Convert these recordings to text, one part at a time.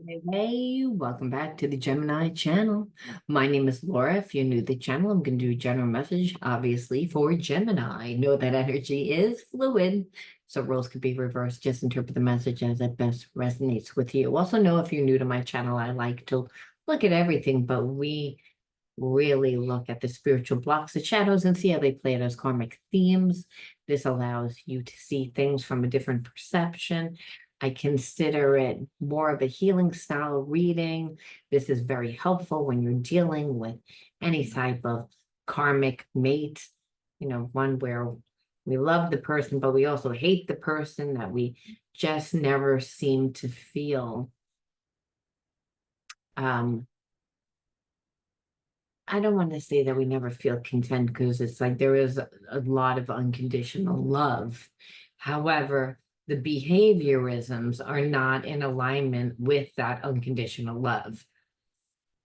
Hey, welcome back to the Gemini channel. My name is Laura. If you're new to the channel, I'm going to do a general message, obviously, for Gemini. Know that energy is fluid, so roles could be reversed. Just interpret the message as it best resonates with you. Also, know if you're new to my channel, I like to look at everything, but we really look at the spiritual blocks, the shadows, and see how they play out as karmic themes. This allows you to see things from a different perception. I consider it more of a healing style reading. This is very helpful when you're dealing with any type of karmic mate, one where we love the person, but we also hate the person that we just never seem to feel. I don't want to say that we never feel content because it's like there is a lot of unconditional love. However, the behaviorisms are not in alignment with that unconditional love.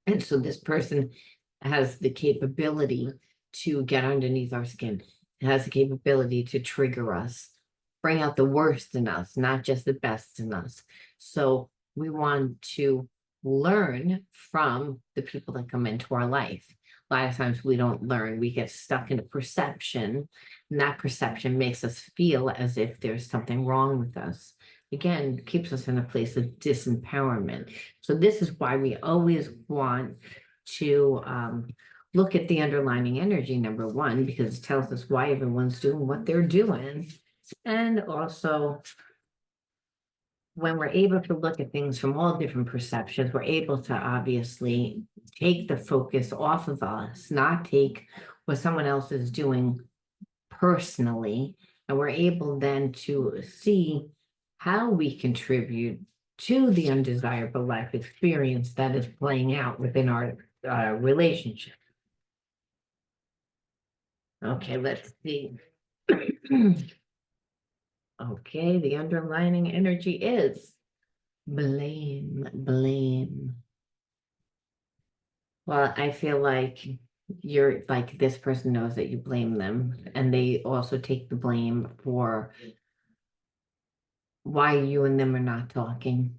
And so this person has the capability to get underneath our skin, has the capability to trigger us, bring out the worst in us, not just the best in us. So we want to learn from the people that come into our life. A lot of times we don't learn, we get stuck in a perception, and that perception makes us feel as if there's something wrong with us. Again, keeps us in a place of disempowerment. So this is why we always want to look at the underlying energy, number one, because it tells us why everyone's doing what they're doing. And also, when we're able to look at things from all different perceptions, we're able to obviously take the focus off of us, not take what someone else is doing personally. And we're able then to see how we contribute to the undesirable life experience that is playing out within our relationship. Okay, let's see. Okay, the underlining energy is blame, blame. Well, I feel like you're like this person knows that you blame them, and they also take the blame for why you and them are not talking.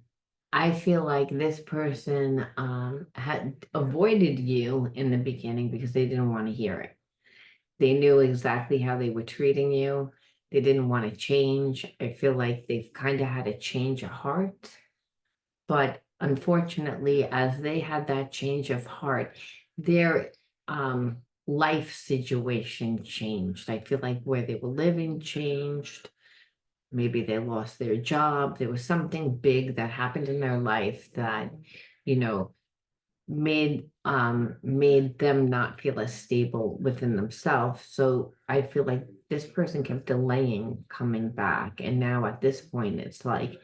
I feel like this person had avoided you in the beginning because they didn't want to hear it. They knew exactly how they were treating you. They didn't want to change. I feel like they've kind of had a change of heart. But unfortunately, as they had that change of heart, their life situation changed. I feel like where they were living changed. Maybe they lost their job. There was something big that happened in their life that, you know, made them not feel as stable within themselves. So I feel like this person kept delaying coming back. And now at this point, it's like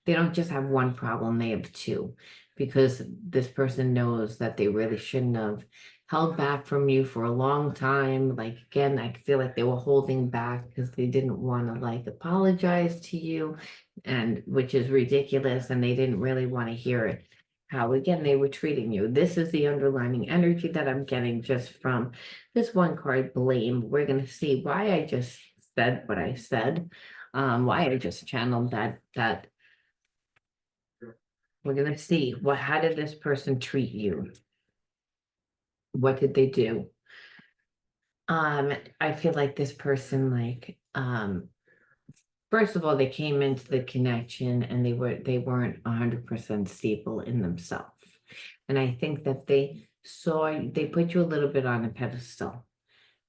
they don't just have one problem, they have two, because this person knows that they really shouldn't have held back from you for a long time. Like again, I feel like they were holding back because they didn't want to like apologize to you, and which is ridiculous, and they didn't really want to hear it how again they were treating you. This is the underlining energy that I'm getting just from this one card, blame. We're going to see why I just said what I said, why I just channeled that. We're going to see how did this person treat you? What did they do? I feel like this person first of all, they came into the connection and they weren't 100% stable in themselves. And I think that they put you a little bit on a pedestal.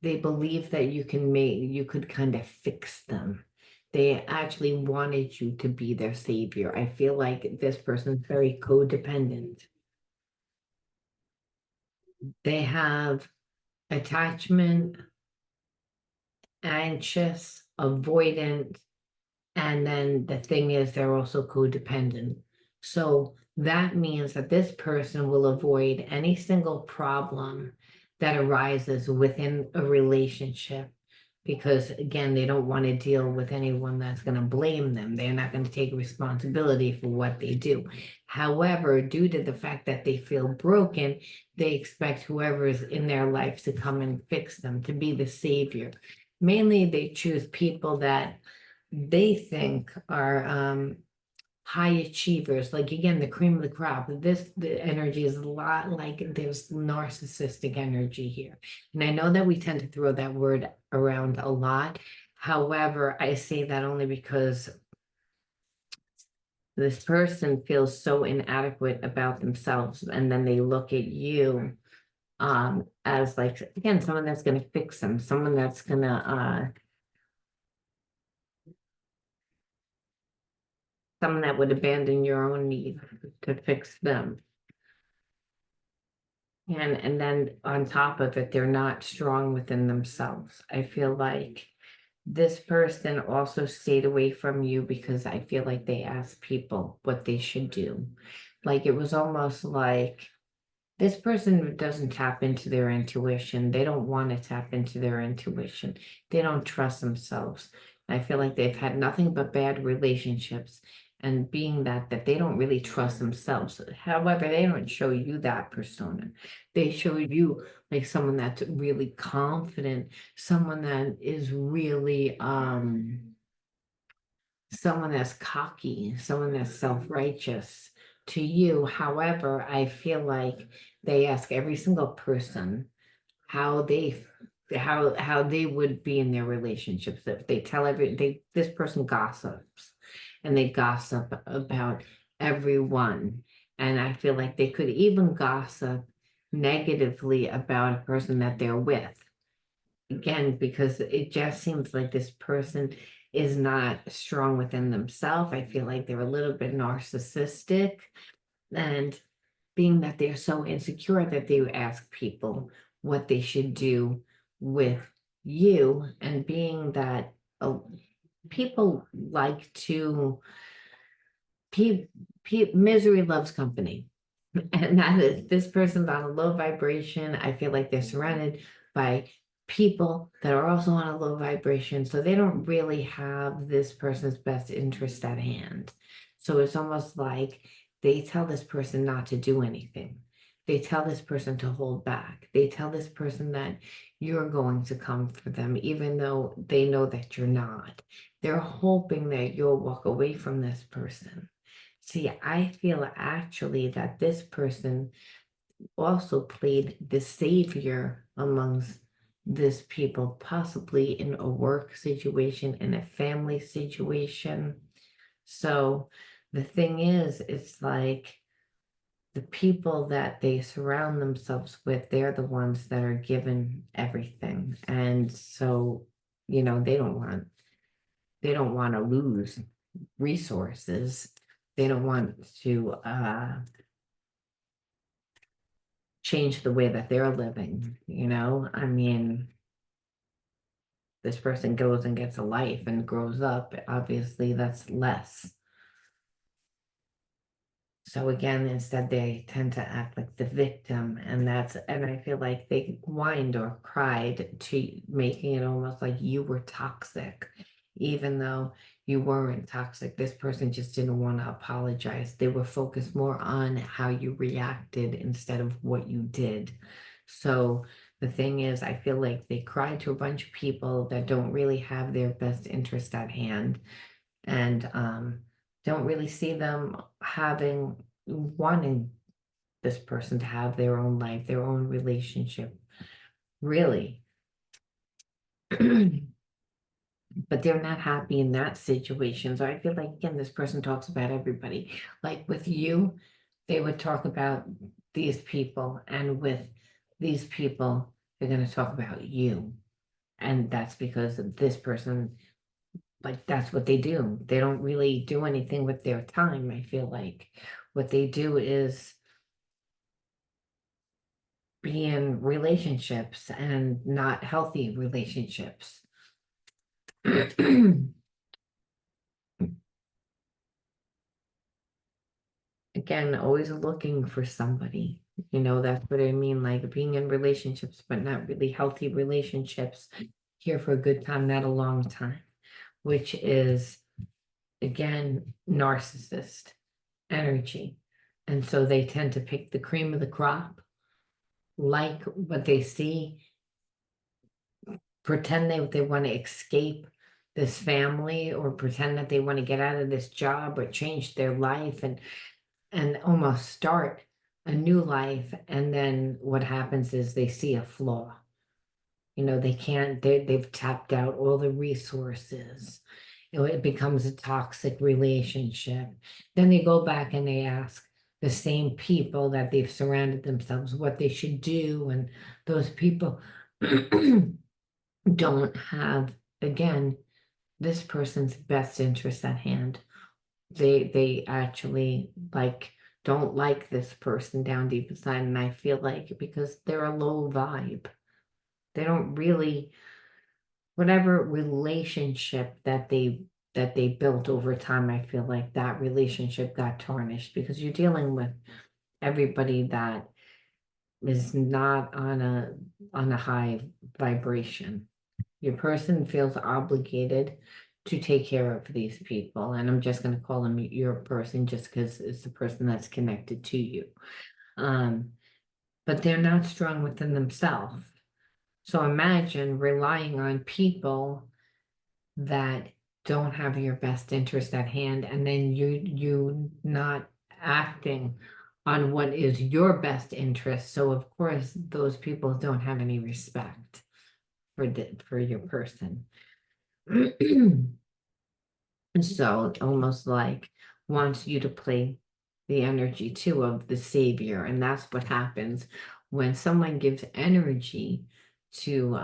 They believe that you could kind of fix them. They actually wanted you to be their savior. I feel like this person's very codependent. They have attachment, anxious, avoidant, and then the thing is, they're also codependent. So that means that this person will avoid any single problem that arises within a relationship because, again, they don't want to deal with anyone that's going to blame them. They're not going to take responsibility for what they do. However, due to the fact that they feel broken, they expect whoever is in their life to come and fix them, to be the savior. Mainly, they choose people that they think are high achievers, like again, the cream of the crop. The energy is a lot like there's narcissistic energy here. And I know that we tend to throw that word around a lot. However, I say that only because this person feels so inadequate about themselves, and then they look at you as like, again, someone that's going to fix them, someone that's going to someone that would abandon your own need to fix them. And then on top of it, they're not strong within themselves. I feel like this person also stayed away from you because I feel like they asked people what they should do. Like it was almost like this person doesn't tap into their intuition. They don't want to tap into their intuition. They don't trust themselves. I feel like they've had nothing but bad relationships. And being that they don't really trust themselves. However, they don't show you that persona. They show you like someone that's really confident, someone that is really someone that's cocky, someone that's self-righteous to you. However, I feel like they ask every single person how how they would be in their relationships. If they tell this person gossips and they gossip about everyone. And I feel like they could even gossip negatively about a person that they're with. Again, because it just seems like this person is not strong within themselves. I feel like they're a little bit narcissistic, and being that they're so insecure that they ask people what they should do with you, and being that people like to misery loves company. And that is, this person's on a low vibration. I feel like they're surrounded by people that are also on a low vibration. So they don't really have this person's best interest at hand. So it's almost like they tell this person not to do anything. They tell this person to hold back. They tell this person that you're going to come for them, even though they know that you're not. They're hoping that you'll walk away from this person. See, I feel actually that this person also played the savior amongst this people, possibly in a work situation, in a family situation. So the thing is, it's like the people that they surround themselves with, they're the ones that are given everything. And so, they don't want to lose resources. They don't want to change the way that they're living, I mean, this person goes and gets a life and grows up, obviously that's less. So again, instead they tend to act like the victim, and I feel like they whined or cried to making it almost like you were toxic, even though you weren't toxic. This person just didn't want to apologize. They were focused more on how you reacted instead of what you did. So the thing is, I feel like they cried to a bunch of people that don't really have their best interest at hand, and don't really see them wanting this person to have their own life, their own relationship, really. But they're not happy in that situation. So I feel like, again, this person talks about everybody. Like with you, they would talk about these people, and with these people, they're going to talk about you. And that's because of this person, like that's what they do. They don't really do anything with their time. I feel like what they do is be in relationships, and not healthy relationships. Again, always looking for somebody. That's what I mean, like being in relationships, but not really healthy relationships. Here for a good time, not a long time, which is, again, narcissist energy. And so they tend to pick the cream of the crop, like what they see, pretend they want to escape this family or pretend that they want to get out of this job or change their life and almost start a new life. And then what happens is they see a flaw. They can't, they've tapped out all the resources. It becomes a toxic relationship. Then they go back and they ask the same people that they've surrounded themselves what they should do. And those people don't have, again, this person's best interest at hand. They actually don't like this person down deep inside. And I feel like because they're a low vibe, they don't really, whatever relationship that they built over time, I feel like that relationship got tarnished because you're dealing with everybody that is not on a high vibration. Your person feels obligated to take care of these people, and I'm just going to call them your person just because it's the person that's connected to you. But they're not strong within themselves. So imagine relying on people that don't have your best interest at hand, and then you not acting on what is your best interest. So of course those people don't have any respect for your person. So it almost like wants you to play the energy too of the savior. And that's what happens when someone gives energy to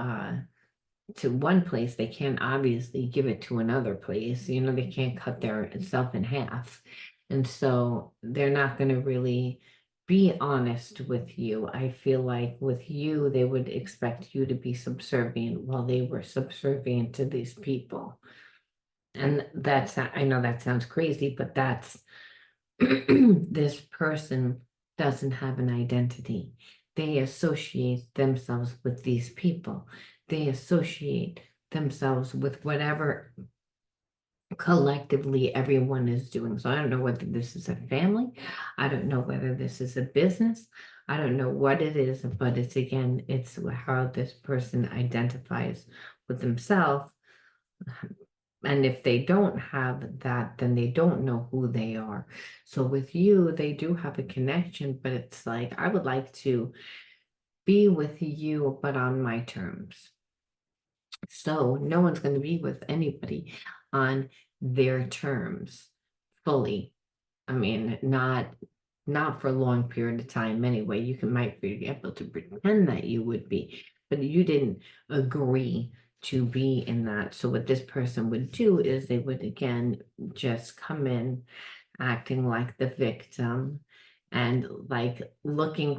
one place, they can't obviously give it to another place. They can't cut their self in half. And so they're not going to really be honest with you. I feel like with you, they would expect you to be subservient while they were subservient to these people. And I know that sounds crazy, but that's this person doesn't have an identity. They associate themselves with these people. They associate themselves with whatever collectively everyone is doing. So I don't know whether this is a family. I don't know whether this is a business. I don't know what it is, but it's how this person identifies with themselves. And if they don't have that, then they don't know who they are. So with you, they do have a connection, but it's like, I would like to be with you, but on my terms. So no one's going to be with anybody on their terms fully. I mean, not for a long period of time anyway. Might be able to pretend that you would be, but you didn't agree to be in that. So what this person would do is they would again just come in acting like the victim and looking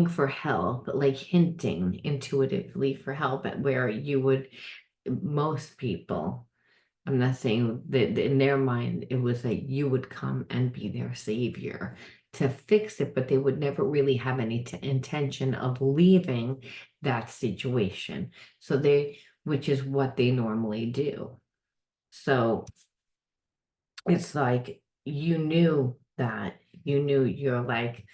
for help, like hinting intuitively for help at where you would most people, I'm not saying that in their mind, it was like you would come and be their savior to fix it, but they would never really have any intention of leaving that situation. Which is what they normally do. So it's like you're like,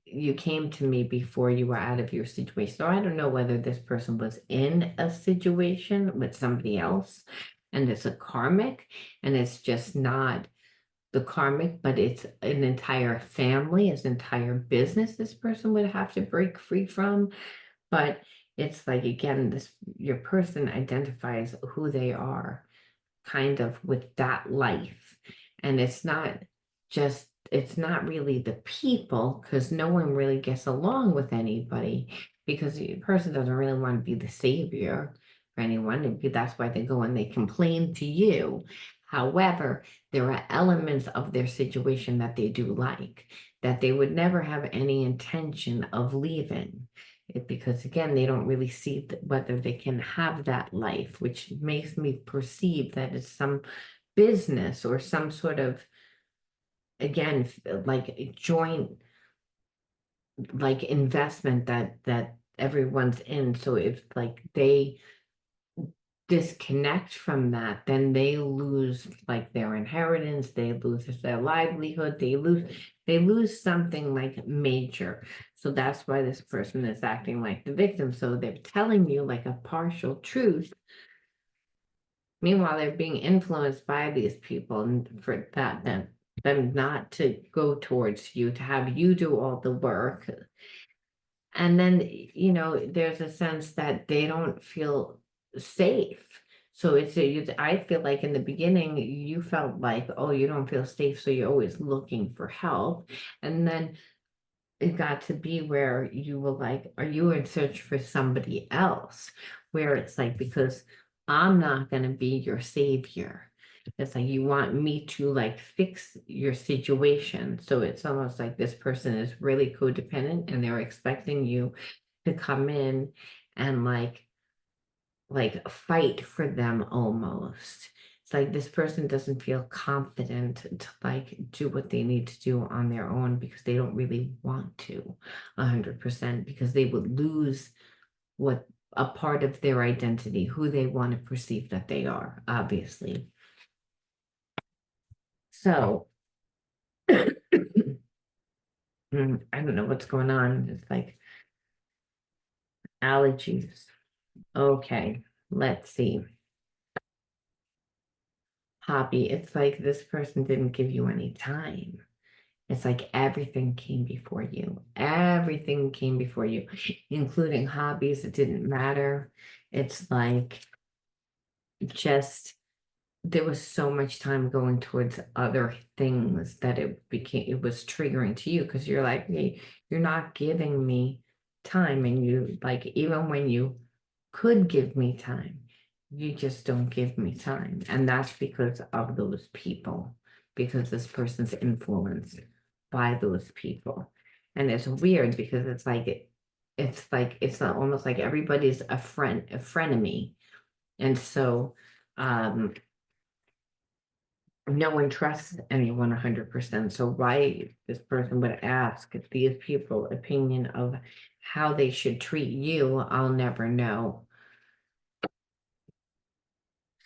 you came to me before you were out of your situation. So I don't know whether this person was in a situation with somebody else and it's a karmic and it's just not the karmic, but it's an entire family, it's an entire business this person would have to break free from. But it's like, again, your person identifies who they are kind of with that life. And it's not really the people because no one really gets along with anybody because the person doesn't really want to be the savior for anyone. That's why they go and they complain to you. However, there are elements of their situation that they do like, that they would never have any intention of leaving. Because again, they don't really see whether they can have that life, which makes me perceive that it's some business or some sort of, again, like a joint, like investment that everyone's in. So if like they disconnect from that, then they lose like their inheritance, they lose their livelihood, they lose something like major. So that's why this person is acting like the victim. So they're telling you like a partial truth Meanwhile, they're being influenced by these people and for them not to go towards you, to have you do all the work. And then, there's a sense that they don't feel safe. So I feel like in the beginning, you felt like, oh, you don't feel safe. So you're always looking for help. And then it got to be where you were like, are you in search for somebody else? Where it's like, because I'm not going to be your savior. It's like you want me to like fix your situation. So it's almost like this person is really codependent and they're expecting you to come in and like fight for them almost. It's like this person doesn't feel confident to like do what they need to do on their own because they don't really want to 100% because they would lose what a part of their identity, who they want to perceive that they are, obviously. So I don't know what's going on. It's like allergies. Okay, let's see. Hobby. It's like this person didn't give you any time. It's like everything came before you. Everything came before you, including hobbies. It didn't matter. It's like just there was so much time going towards other things that it was triggering to you because you're like, hey, you're not giving me time. And you like, even when you could give me time, you just don't give me time. And that's because of those people, because this person's influenced by those people. And it's weird because it's almost like everybody's a frenemy. And so um no one trusts anyone 100%. So why this person would ask these people opinion of how they should treat you, I'll never know.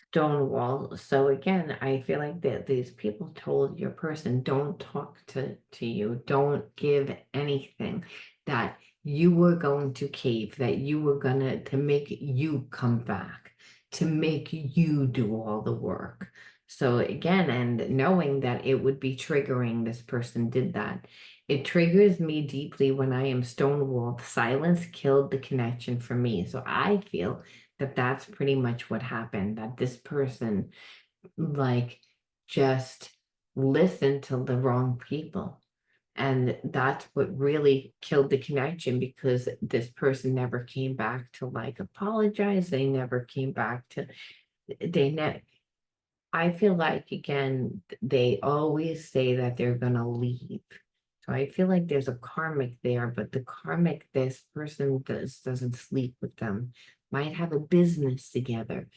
Stonewall. So again, I feel like that these people told your person, don't talk to you, don't give anything, that you were going to cave, that you were gonna to make you come back, to make you do all the work. So again, and knowing that it would be triggering, this person did that. It triggers me deeply when I am stonewalled. Silence killed the connection for me. So I feel that that's pretty much what happened, that this person like just listened to the wrong people. And that's what really killed the connection because this person never came back to like apologize. They never came back to, they ne I feel like again, they always say that they're gonna leave. So I feel like there's a karmic there, but the karmic, this person doesn't sleep with them, might have a business together,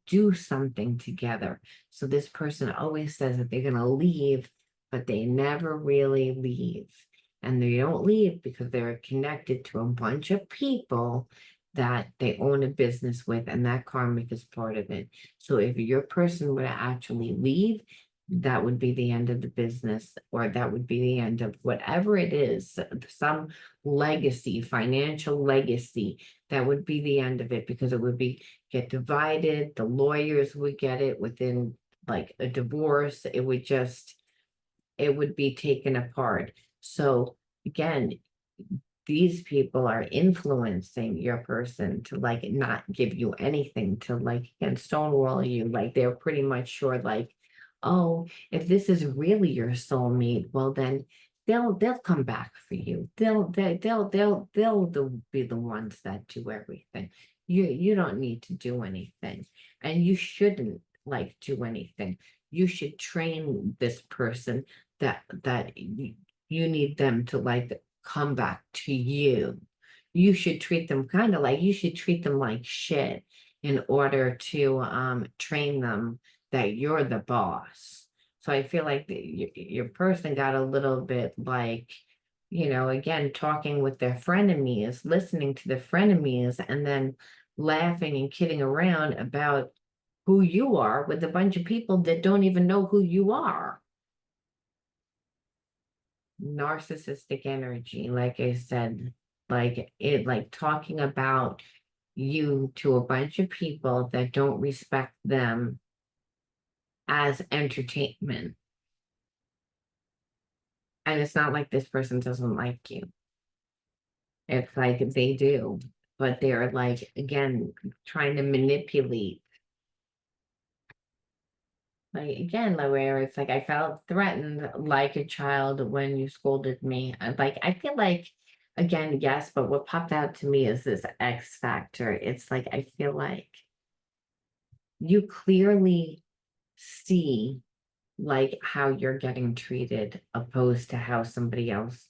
do something together. So this person always says that they're gonna leave, but they never really leave. And they don't leave because they're connected to a bunch of people that they own a business with, and that karmic is part of it. So if your person were to actually leave, that would be the end of the business, or that would be the end of whatever it is, some legacy, financial legacy, that would be the end of it because it would be get divided. The lawyers would get it within like a divorce. It would be taken apart. So again, these people are influencing your person to like not give you anything, to like again stonewall you, like they're pretty much sure like, oh, if this is really your soulmate, well then they'll come back for you. They'll be the ones that do everything. You don't need to do anything, and you shouldn't like do anything. You should train this person that you need them to like come back to you. You should treat them kind of like you should treat them like shit in order to train them that you're the boss. So I feel like your person got a little bit like, again, talking with their frenemies, listening to the frenemies, and then laughing and kidding around about who you are with a bunch of people that don't even know who you are. Narcissistic energy, like I said, like talking about you to a bunch of people that don't respect them as entertainment. And it's not like this person doesn't like you. It's like they do, but they're like, again, trying to manipulate. Like again, like where it's like I felt threatened like a child when you scolded me. Like I feel like again, yes, but what popped out to me is this X factor. It's like I feel like you clearly see like how you're getting treated opposed to how somebody else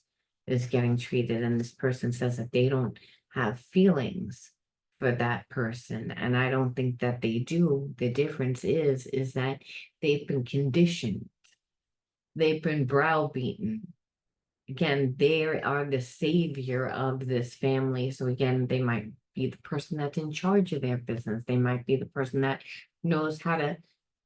is getting treated. And this person says that they don't have feelings for that person. And I don't think that they do. The difference is that they've been conditioned, they've been browbeaten. Again, they are the savior of this family. So again, they might be the person that's in charge of their business. They might be the person that knows how to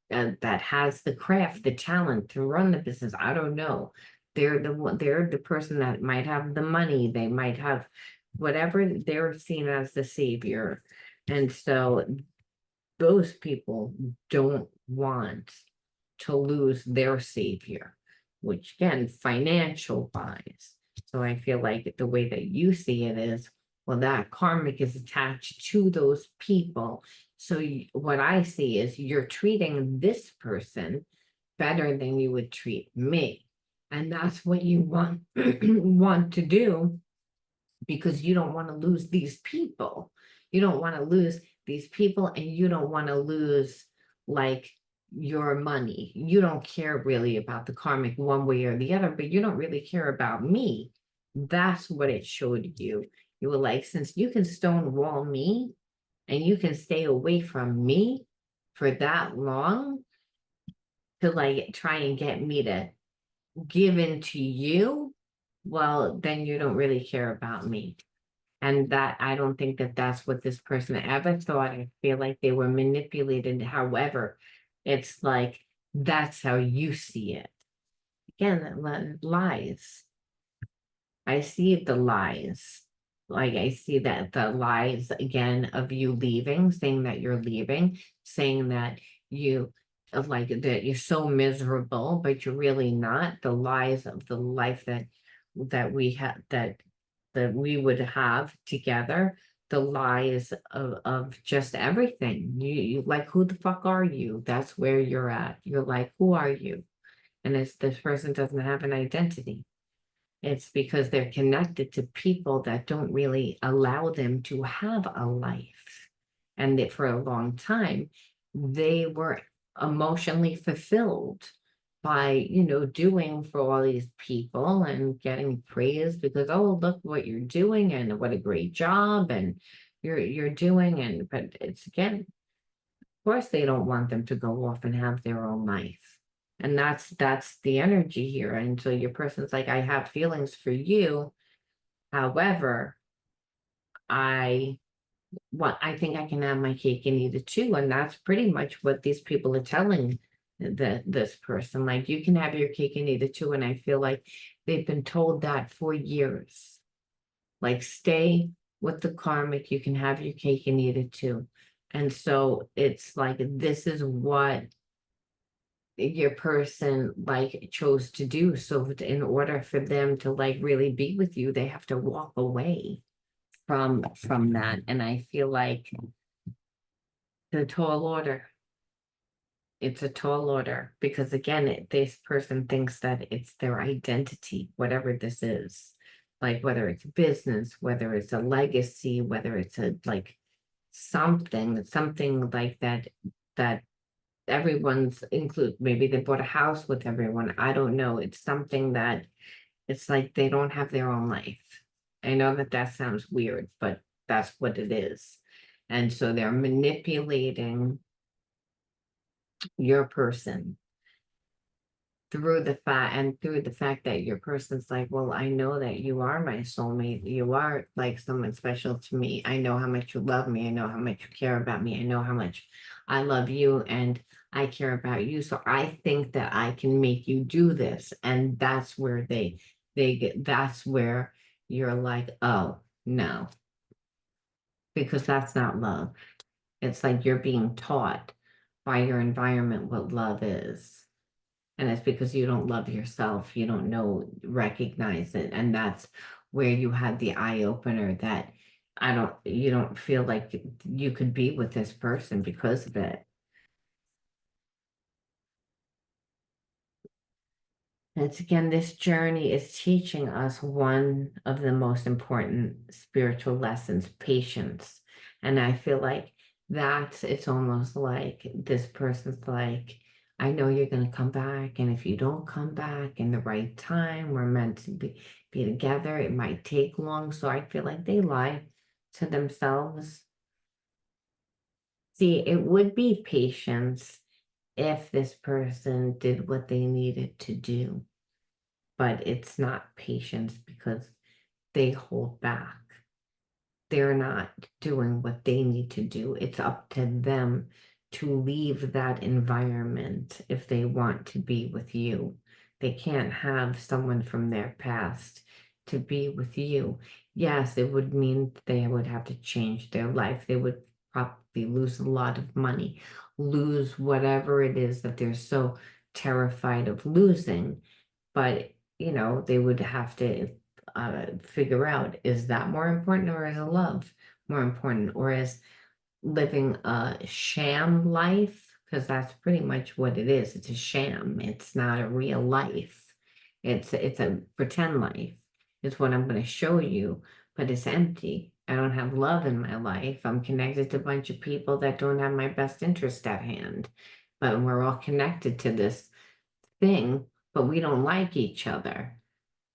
that has the craft, the talent to run the business. I don't know. They're the one, they're the person that might have the money, they might have whatever, they're seen as the savior. And so those people don't want to lose their savior, which again, financial wise. So I feel like the way that you see it is, well, that karmic is attached to those people. So what I see is you're treating this person better than you would treat me. And that's what you want want to do because you don't want to lose these people. You don't want to lose these people and you don't want to lose like your money. You don't care really about the karmic one way or the other, but you don't really care about me. That's what it showed you. You were like, since you can stonewall me and you can stay away from me for that long to like try and get me to give in to you, well, then you don't really care about me. And that I don't think that that's what this person ever thought. I feel like they were manipulated. However, it's like that's how you see it. Again, lies. I see the lies. Like I see that the lies again of you leaving, saying that you're leaving, saying that you of like that you're so miserable, but you're really not. The lies of the life that we have that we would have together, the lies of just everything. You like, who the fuck are you? That's where you're at. You're like, who are you? And it's this person doesn't have an identity. It's because they're connected to people that don't really allow them to have a life. And that for a long time, they were emotionally fulfilled by, doing for all these people and getting praise because, oh, look what you're doing and what a great job and you're doing. And but it's again, of course, they don't want them to go off and have their own life. And that's the energy here. And so your person's like, I have feelings for you. However, I I think I can have my cake and eat it too. And that's pretty much what these people are telling this person. Like you can have your cake and eat it too. And I feel like they've been told that for years. Like stay with the karmic, you can have your cake and eat it too. And so it's like this is what your person like chose to do. So in order for them to like really be with you, they have to walk away from that. And I feel like the tall order, it's a tall order because again, this person thinks that it's their identity, whatever this is, like whether it's business, whether it's a legacy, whether it's a like something like that everyone's include. Maybe they bought a house with everyone. I don't know. It's something that it's like they don't have their own life. I know that that sounds weird, but that's what it is. And so they're manipulating your person through the fact that your person's like, well, I know that you are my soulmate. You are like someone special to me. I know how much you love me. I know how much you care about me. I know how much I love you and I care about you. So I think that I can make you do this. And that's where they get, that's where you're like, oh, no. because that's not love. It's like you're being taught by your environment what love is. And it's because you don't love yourself. You don't know, recognize it. And that's where you had the eye opener that you don't feel like you could be with this person because of it. And it's again, this journey is teaching us one of the most important spiritual lessons, patience. And I feel like it's almost like this person's like, I know you're going to come back. And if you don't come back in the right time, we're meant to be together. It might take long. So I feel like they lie to themselves. See, it would be patience if this person did what they needed to do, but it's not patience because they hold back. They're not doing what they need to do. It's up to them to leave that environment if they want to be with you. They can't have someone from their past to be with you. Yes, it would mean they would have to change their life. They would probably lose a lot of money, lose whatever it is that they're so terrified of losing. But, they would have to figure out, is that more important, or is love more important, or is living a sham life? Because that's pretty much what it is. It's a sham. It's not a real life. It's a pretend life. It's what I'm going to show you, but it's empty. I don't have love in my life. I'm connected to a bunch of people that don't have my best interest at hand, but we're all connected to this thing, but we don't like each other.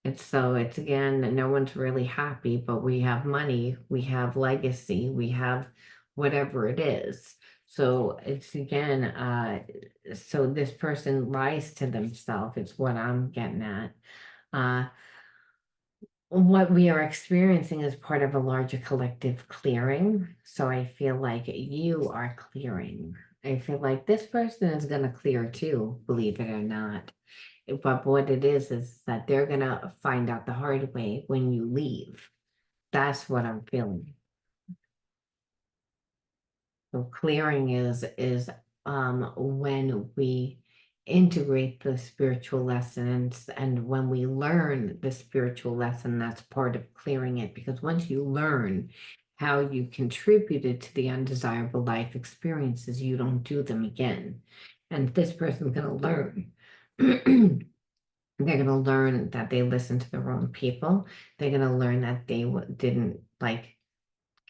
It's again, no one's really happy, but we have money, we have legacy, we have whatever it is. So it's again, so this person lies to themselves, it's what I'm getting at. Uh, what we are experiencing is part of a larger collective clearing. So I feel like you are clearing. I feel like this person is going to clear too, believe it or not. But what it is that they're gonna find out the hard way when you leave. That's what I'm feeling. So clearing is when we integrate the spiritual lessons, and when we learn the spiritual lesson, that's part of clearing it. Because once you learn how you contributed to the undesirable life experiences, you don't do them again. And this person's gonna learn. They're going to learn that they listened to the wrong people. They're going to learn that they didn't like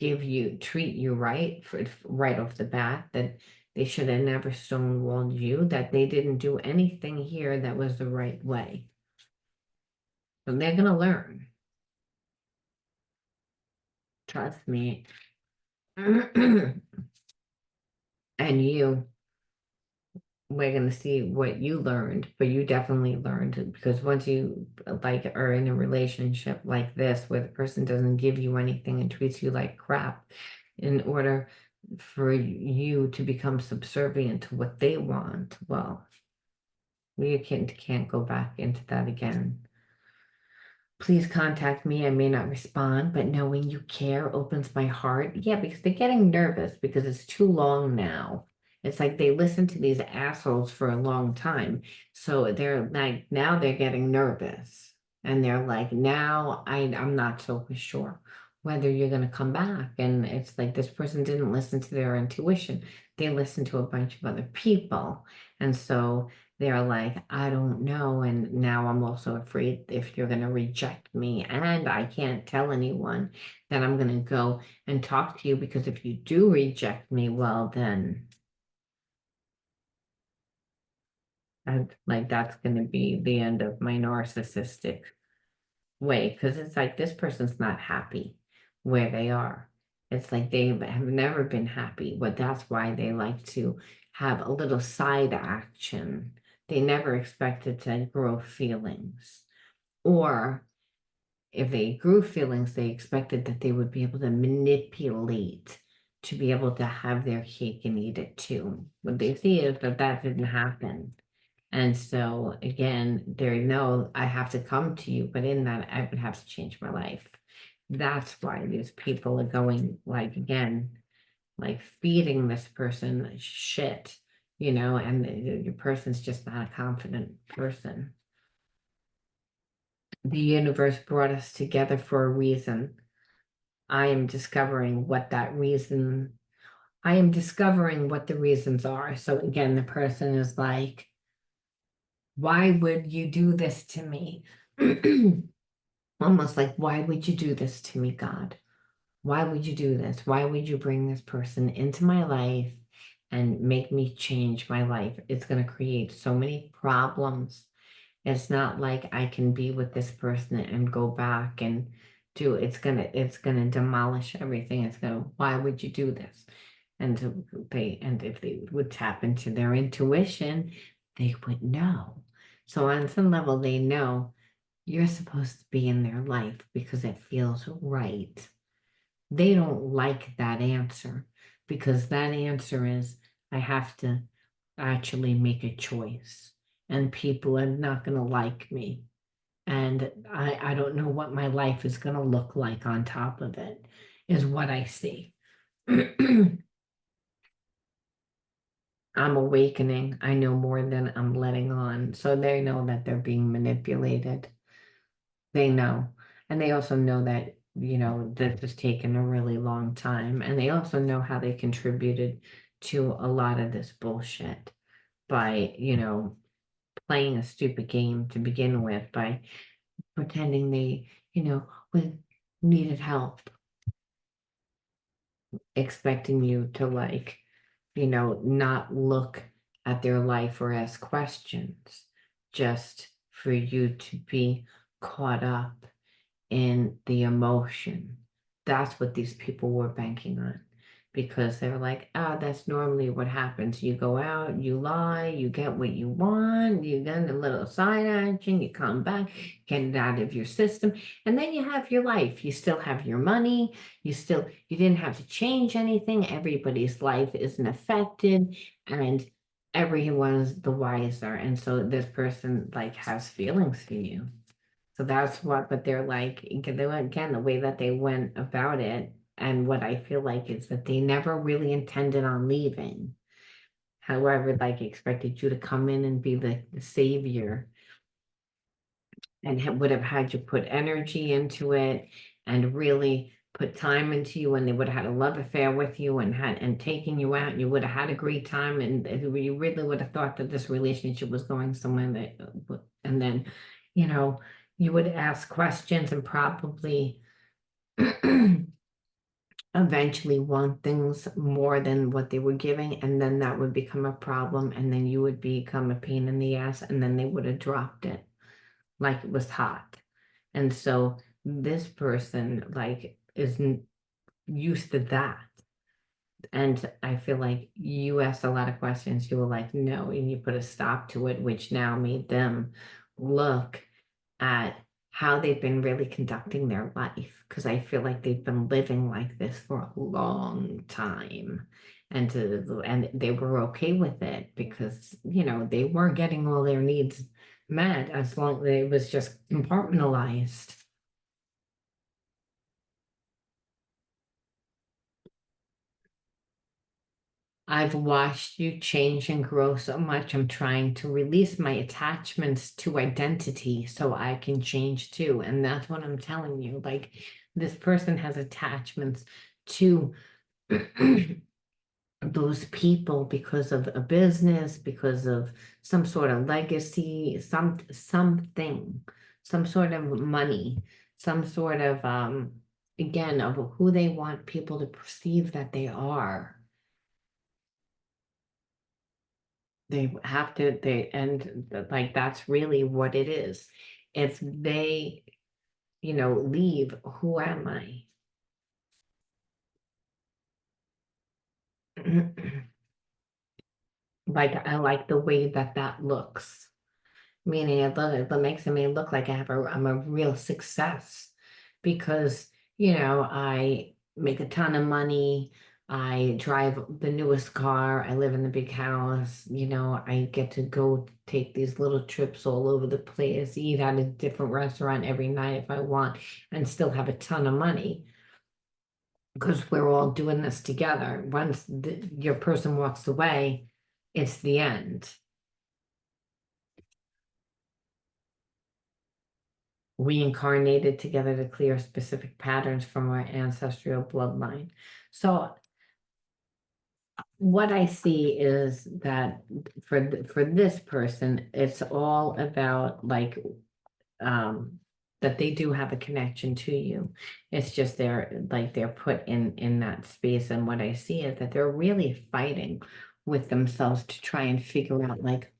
treat you right right off the bat, that they should have never stonewalled you, that they didn't do anything here that was the right way. So they're going to learn. Trust me. And we're going to see what you learned, but you definitely learned, because once you like are in a relationship like this where the person doesn't give you anything and treats you like crap, in order for you to become subservient to what they want, well, you can't go back into that again. Please contact me. I may not respond, but knowing you care opens my heart. Yeah, because they're getting nervous because it's too long now. It's like they listen to these assholes for a long time. So they're like, now they're getting nervous. And they're like, now I'm not so sure whether you're going to come back. And it's like this person didn't listen to their intuition. They listened to a bunch of other people. And so they're like, I don't know. And now I'm also afraid if you're going to reject me and I can't tell anyone, that I'm going to go and talk to you, because if you do reject me, well, then that's going to be the end of my narcissistic way. Because it's like this person's not happy where they are. It's like they have never been happy, but that's why they like to have a little side action. They never expected to grow feelings. Or if they grew feelings, they expected that they would be able to manipulate to be able to have their cake and eat it too. What they see is that didn't happen. And so again, they know I have to come to you, but in that I would have to change my life. That's why these people are going, like, again, like feeding this person shit, and the person's just not a confident person. The universe brought us together for a reason. I am discovering what that reason, I am discovering what the reasons are. So again, the person is like, why would you do this to me? Almost like, why would you do this to me, God? Why would you do this? Why would you bring this person into my life and make me change my life? It's going to create so many problems. It's not like I can be with this person and go back and do it's gonna demolish everything. It's gonna, why would you do this? And and if they would tap into their intuition, they would know. So on some level, they know you're supposed to be in their life because it feels right. They don't like that answer because that answer is, I have to actually make a choice and people are not going to like me. And I don't know what my life is going to look like on top of it, is what I see. I'm awakening. I know more than I'm letting on. So they know that they're being manipulated. They know. And they also know that, this has taken a really long time. And they also know how they contributed to a lot of this bullshit by, playing a stupid game to begin with, by pretending they, would needed help, expecting you to like, not look at their life or ask questions, just for you to be caught up in the emotion. That's what these people were banking on because they were like, oh, that's normally what happens. You go out, you lie, you get what you want, you get a little side action, you come back, get it out of your system, and then you have your life. You still have your money, you didn't have to change anything. Everybody's life isn't affected, and everyone's the wiser. And so this person like has feelings for you. So that's what, but they're like, again, the way that they went about it, and what I feel like is that they never really intended on leaving. However, like expected you to come in and be the savior and would have had you put energy into it and really put time into you, and they would have had a love affair with you and taking you out, and you would have had a great time, and you really would have thought that this relationship was going somewhere that, and then, you know, you would ask questions and probably eventually want things more than what they were giving, and then that would become a problem, and then you would become a pain in the ass, and then they would have dropped it like it was hot. And so this person like isn't used to that. And I feel like you asked a lot of questions. You were like, no, and you put a stop to it, which now made them look at how they've been really conducting their life. Because I feel like they've been living like this for a long time. And they were okay with it because, they were getting all their needs met as long as it was just compartmentalized. I've watched you change and grow so much. I'm trying to release my attachments to identity so I can change too. And that's what I'm telling you. Like, this person has attachments to those people because of a business, because of some sort of legacy, something, some sort of money, some sort of again, of who they want people to perceive that they are. They have to, like that's really what it is. If they, leave, who am I? Like, I like the way that that looks. Meaning it makes me look like I'm a real success because, I make a ton of money. I drive the newest car. I live in the big house. I get to go take these little trips all over the place, eat at a different restaurant every night if I want, and still have a ton of money because we're all doing this together. Once your person walks away, it's the end. We incarnated together to clear specific patterns from our ancestral bloodline. So what I see is that for this person, it's all about like that they do have a connection to you. It's just they're put in that space, and what I see is that they're really fighting with themselves to try and figure out like,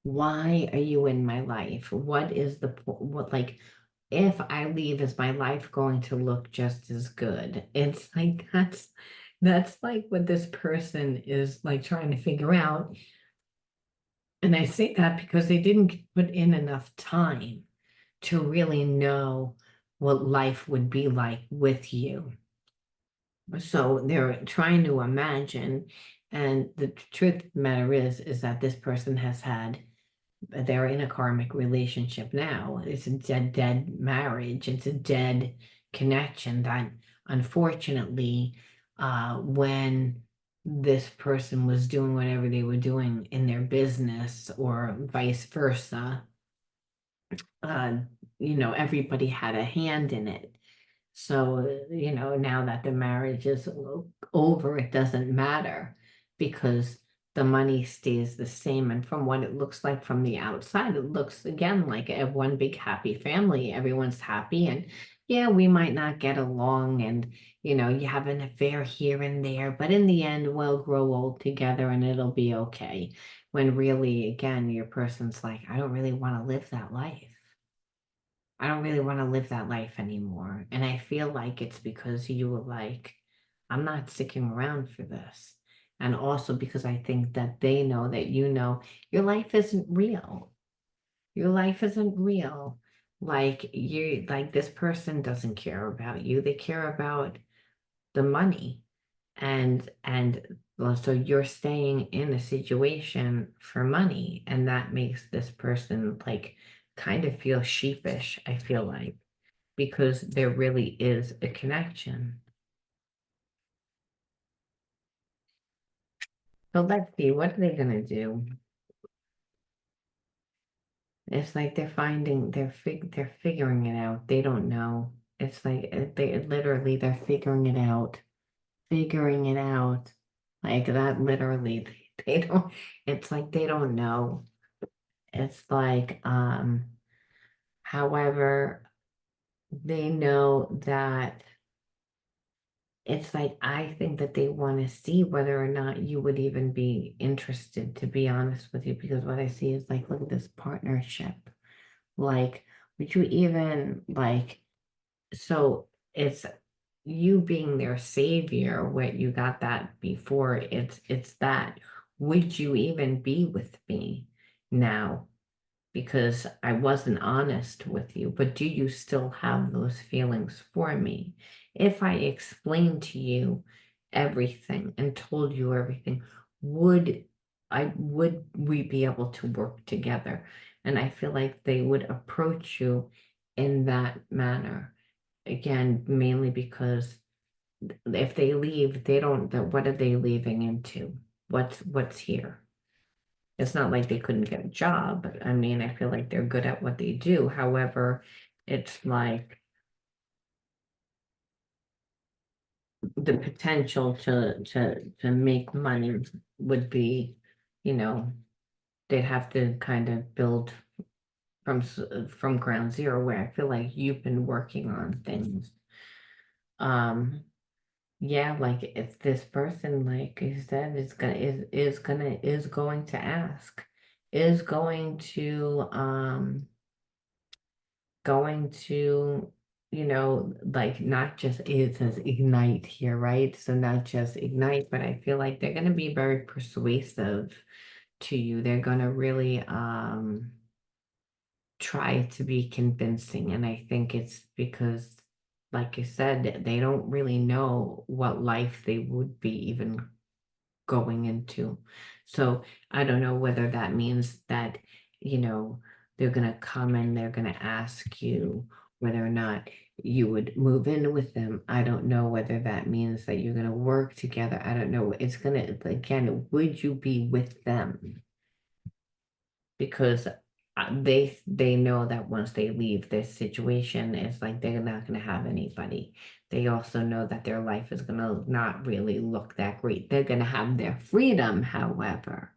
why are you in my life? What is what, like, if I leave, is my life going to look just as good? It's like that's like what this person is like trying to figure out. And I say that because they didn't put in enough time to really know what life would be like with you. So they're trying to imagine, and the truth of the matter is that this person has had, they're in a karmic relationship now. It's a dead marriage. It's a dead connection that unfortunately, when this person was doing whatever they were doing in their business or vice versa, uh, everybody had a hand in it. So, now that the marriage is over, it doesn't matter because the money stays the same. And from what it looks like from the outside, it looks again like a one big happy family. Everyone's happy. And yeah, we might not get along and, you have an affair here and there, but in the end, we'll grow old together and it'll be okay. When really, again, your person's like, I don't really want to live that life. I don't really want to live that life anymore. And I feel like it's because you were like, I'm not sticking around for this. And also because I think that they know that your life isn't real. Your life isn't real. Like this person doesn't care about you. They care about the money. And well, so you're staying in a situation for money, and that makes this person like kind of feel sheepish, I feel like, because there really is a connection. So let's see, what are they gonna do? It's like they're figuring it out. They don't know. It's like they're figuring it out, figuring it out. Like that literally, they don't, it's like they don't know. It's like, however, they know that it's like, I think that they want to see whether or not you would even be interested, to be honest with you, because what I see is like, look at this partnership. Like, would you even like, so it's you being their savior, what you got that before, it's that, would you even be with me now? Because I wasn't honest with you, but do you still have those feelings for me? If I explained to you everything and told you everything, would we be able to work together? And I feel like they would approach you in that manner. Again, mainly because if they leave, they don't, what are they leaving into? What's here? It's not like they couldn't get a job. I mean, I feel like they're good at what they do. However, it's like the potential to make money would be, you know, they'd have to kind of build from ground zero, where I feel like you've been working on things. Um, yeah, like if this person, like you said, is going to ask, is going to, like not just, it says ignite here, right? So not just ignite, but I feel like they're going to be very persuasive to you. They're going to really try to be convincing. And I think it's because like you said, they don't really know what life they would be even going into. So I don't know whether that means that, you know, they're gonna come and they're gonna ask you whether or not you would move in with them. I don't know whether that means that you're gonna work together. I don't know. It's gonna, again, would you be with them? Because they know that once they leave this situation, it's like they're not going to have anybody. They also know that their life is going to not really look that great. They're going to have their freedom, however.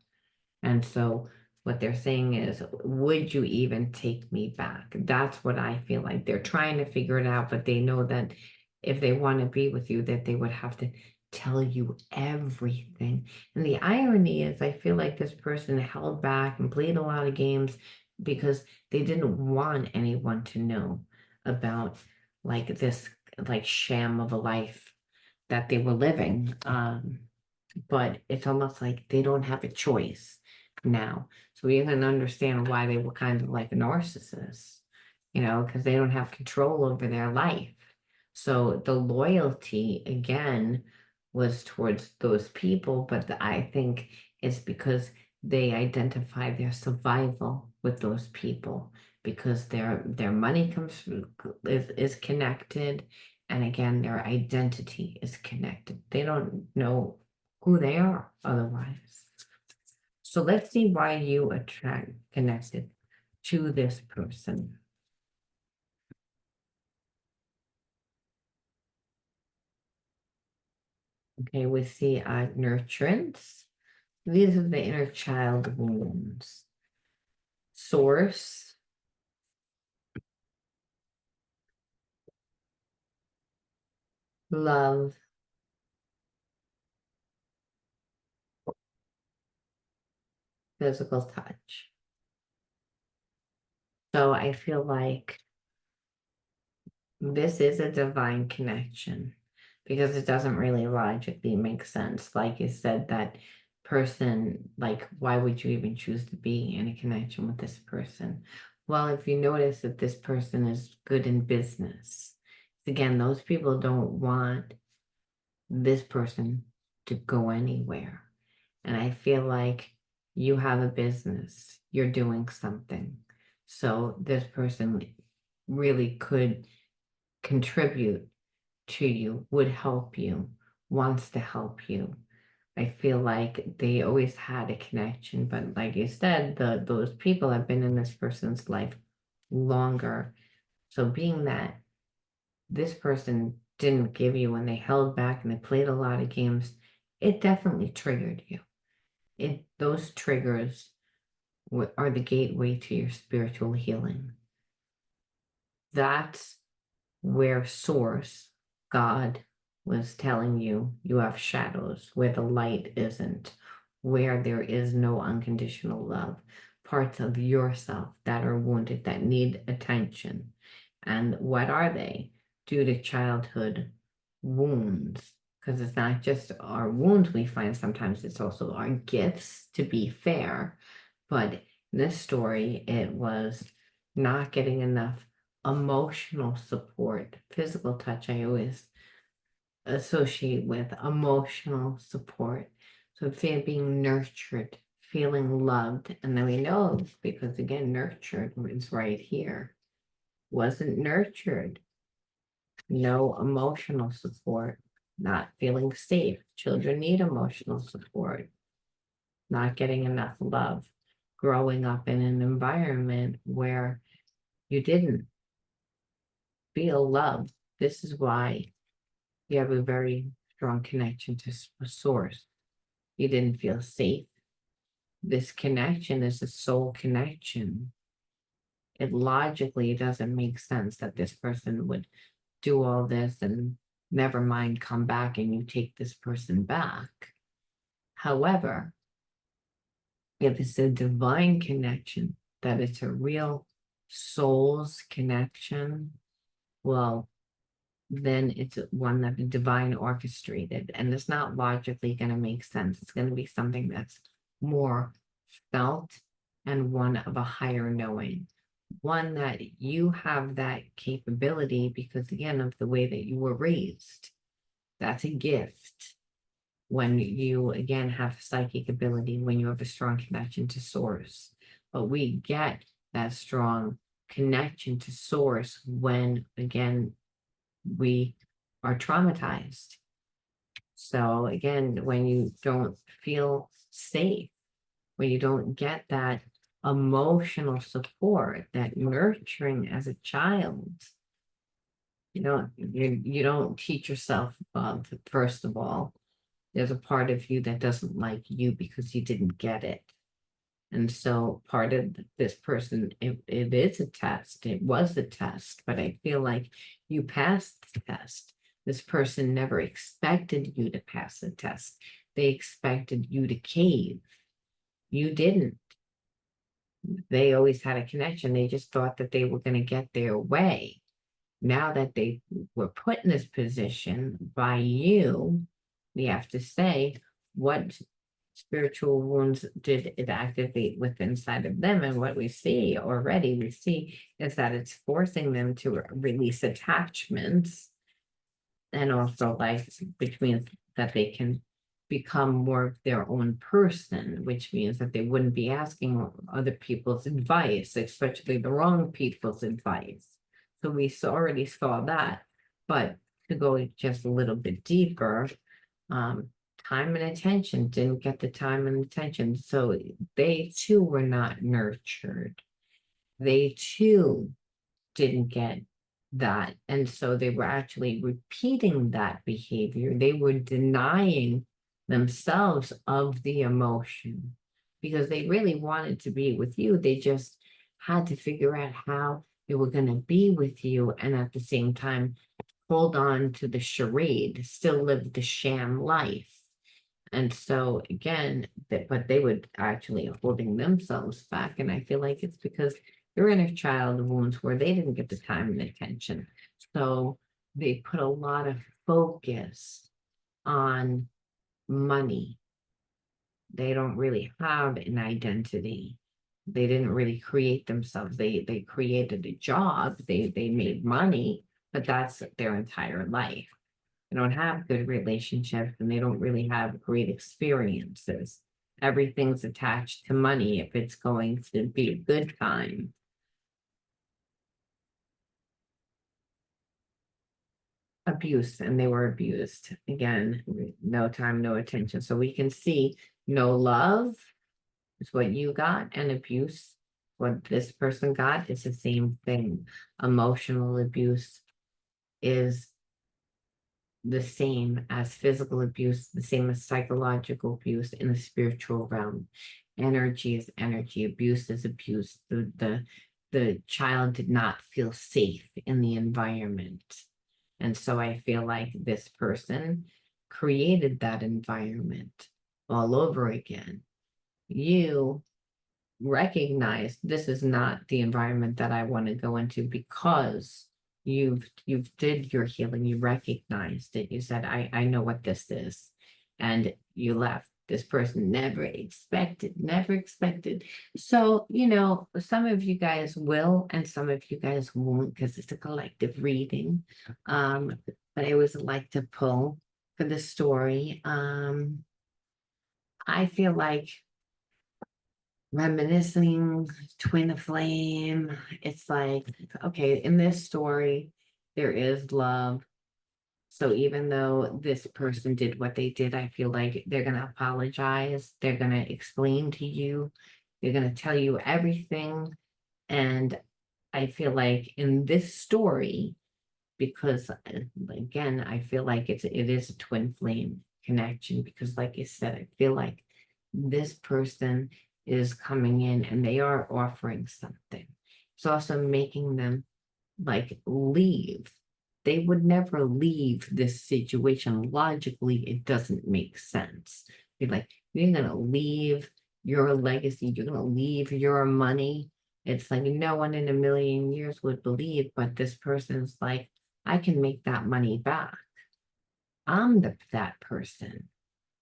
And so what they're saying is, would you even take me back? That's what I feel like. They're trying to figure it out, but they know that if they want to be with you, that they would have to tell you everything. And the irony is, I feel like this person held back and played a lot of games because they didn't want anyone to know about like this like sham of a life that they were living. But it's almost like they don't have a choice now. So you can understand why they were kind of like a narcissist, because they don't have control over their life. So the loyalty again was towards those people, but I think it's because they identify their survival with those people because their money is connected, and again their identity is connected. They don't know who they are otherwise. So let's see why you attract connected to this person. Okay, we see nurturance. These are the inner child wounds. Source, love, physical touch. So I feel like this is a divine connection because it doesn't really logically make sense. Like you said, that person, like, why would you even choose to be in a connection with this person? Well, if you notice that this person is good in business, again, those people don't want this person to go anywhere. And I feel like you have a business, you're doing something. So this person really could contribute to you, would help you, wants to help you. I feel like they always had a connection, but like you said, those people have been in this person's life longer. So being that this person didn't give you when they held back and they played a lot of games, it definitely triggered you. Those triggers are the gateway to your spiritual healing. That's where source, God, was telling you you have shadows, where the light isn't, where there is no unconditional love, parts of yourself that are wounded, that need attention. And what are they? Due to childhood wounds. Because it's not just our wounds we find, sometimes it's also our gifts, to be fair. But in this story, it was not getting enough emotional support. Physical touch, I always associate with emotional support. So being nurtured, feeling loved. And then we know, because again, nurtured is right here. Wasn't nurtured, no emotional support, not feeling safe. Children need emotional support, not getting enough love, growing up in an environment where you didn't feel love. This is why you have a very strong connection to a source. You didn't feel safe. This connection is a soul connection. It logically doesn't make sense that this person would do all this and never mind come back and you take this person back. However, if it's a divine connection, that it's a real soul's connection, well, then it's one that the divine orchestrated, and it's not logically going to make sense. It's going to be something that's more felt and one of a higher knowing. one, that you have that capability because, again, of the way that you were raised. That's a gift. When you, again, have psychic ability, when you have a strong connection to source. But we get that strong connection to source when, again, we are traumatized. So again, when you don't feel safe, when you don't get that emotional support, that nurturing as a child, you don't teach yourself love. First of all, there's a part of you that doesn't like you because you didn't get it. And so part of this person, it is a test. It was a test, but I feel like you passed the test. This person never expected you to pass the test. They expected you to cave. You didn't. They always had a connection. They just thought that they were going to get their way. Now that they were put in this position by you, we have to say, what spiritual wounds did it activate within inside of them? And what we see is that it's forcing them to release attachments, and also like, which means that they can become more of their own person, which means that they wouldn't be asking other people's advice, especially the wrong people's advice. So we already saw that, but to go just a little bit deeper, time and attention, didn't get the time and attention. So they too were not nurtured. They too didn't get that. And so they were actually repeating that behavior. They were denying themselves of the emotion because they really wanted to be with you. They just had to figure out how they were going to be with you and at the same time hold on to the charade, still live the sham life. And so again, but they would actually holding themselves back. And I feel like it's because their inner child wounds where they didn't get the time and attention. So they put a lot of focus on money. They don't really have an identity. They didn't really create themselves. They created a job. They made money, but that's their entire life. They don't have good relationships and they don't really have great experiences. Everything's attached to money if it's going to be a good time. Abuse, and they were abused. Again, no time, no attention. So we can see no love is what you got, and abuse, what this person got, is the same thing. Emotional abuse is the same as physical abuse, the same as psychological abuse in the spiritual realm. Energy is energy, abuse is abuse. The child did not feel safe in the environment. And so I feel like this person created that environment all over again. You recognize this is not the environment that I want to go into because you've did your healing, you recognized it, you said, I know what this is, and you left. This person never expected. So, some of you guys will and some of you guys won't because it's a collective reading. But I always like to pull for the story. I feel like reminiscing, twin flame. It's like, okay, in this story, there is love. So even though this person did what they did, I feel like they're going to apologize. They're going to explain to you. They're going to tell you everything. And I feel like in this story, because again, I feel like it is a twin flame connection because like I said, I feel like this person is coming in and they are offering something. It's also making them like leave. They would never leave this situation. Logically, it doesn't make sense. You're like, you're gonna leave your legacy, you're gonna leave your money. It's like no one in a million years would believe, but this person's like, I can make that money back. I'm that person.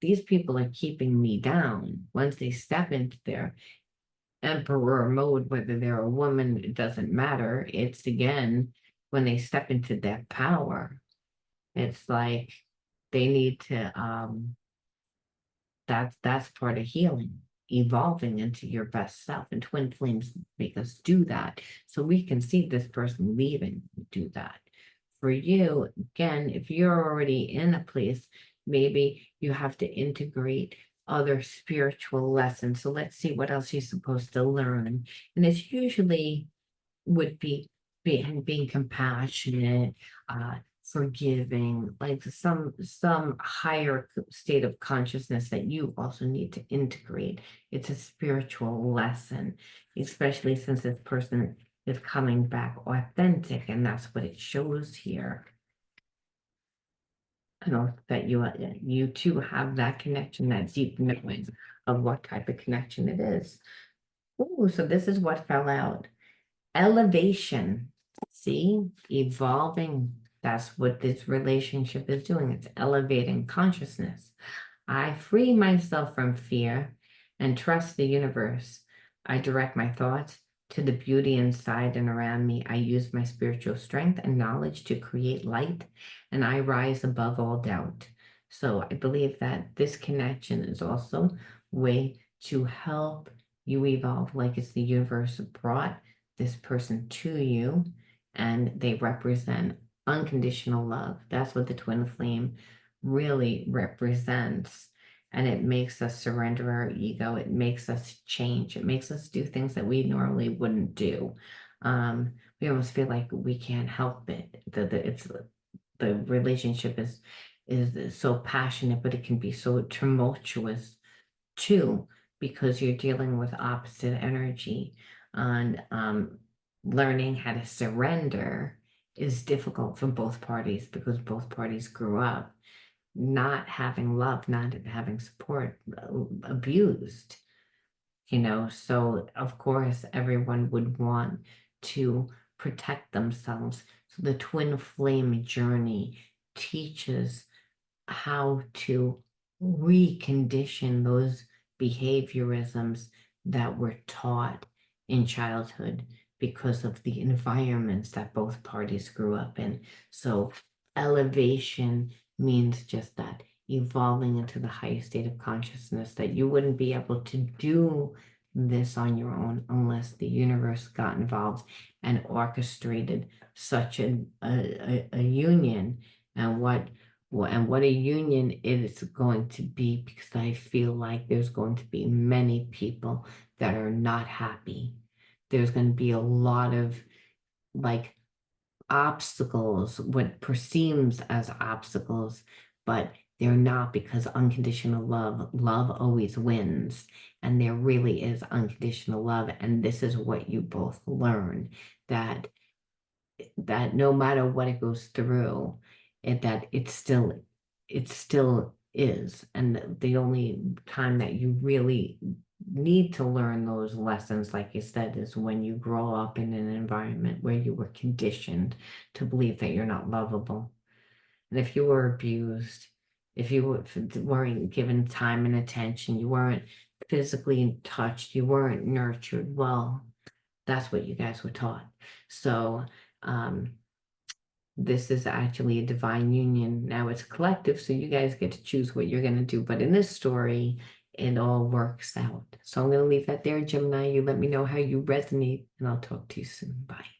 These people are keeping me down. Once they step into there, emperor mode, whether they're a woman, it doesn't matter. It's again, when they step into that power, it's like they need to that's part of healing, evolving into your best self. And twin flames make us do that. So we can see this person leaving, do that. For you, again, if you're already in a place, maybe you have to integrate other spiritual lessons. So let's see what else you're supposed to learn. And it's usually would be being compassionate, forgiving, like some higher state of consciousness that you also need to integrate. It's a spiritual lesson, especially since this person is coming back authentic, and that's what it shows here. You know, that you two have that connection, that deep knowing of what type of connection it is. Oh, so this is what fell out. Elevation. See, evolving. That's what this relationship is doing. It's elevating consciousness. I free myself from fear and trust the universe. I direct my thoughts to the beauty inside and around me. I use my spiritual strength and knowledge to create light, and I rise above all doubt. So I believe that this connection is also a way to help you evolve, like it's the universe brought this person to you, and they represent unconditional love. That's what the twin flame really represents. And it makes us surrender our ego. It makes us change. It makes us do things that we normally wouldn't do. We almost feel like we can't help it. The relationship is so passionate, but it can be so tumultuous too, because you're dealing with opposite energy. And learning how to surrender is difficult for both parties because both parties grew up not having love, not having support, abused, you know. So of course everyone would want to protect themselves. So the twin flame journey teaches how to recondition those behaviorisms that were taught in childhood because of the environments that both parties grew up in. So elevation means just that, evolving into the highest state of consciousness, that you wouldn't be able to do this on your own unless the universe got involved and orchestrated such a union. And what a union is going to be, because I feel like there's going to be many people that are not happy. There's going to be a lot of like obstacles, what perceives as obstacles, but they're not, because unconditional love always wins. And there really is unconditional love. And this is what you both learn, that no matter what it goes through, that it still is. And the only time that you really need to learn those lessons, like you said, is when you grow up in an environment where you were conditioned to believe that you're not lovable. And if you were abused, if you weren't given time and attention, you weren't physically touched, you weren't nurtured, well, that's what you guys were taught. So this is actually a divine union. Now it's collective, so you guys get to choose what you're going to do. But in this story, it all works out. So I'm going to leave that there, Gemini. You let me know how you resonate, and I'll talk to you soon. Bye.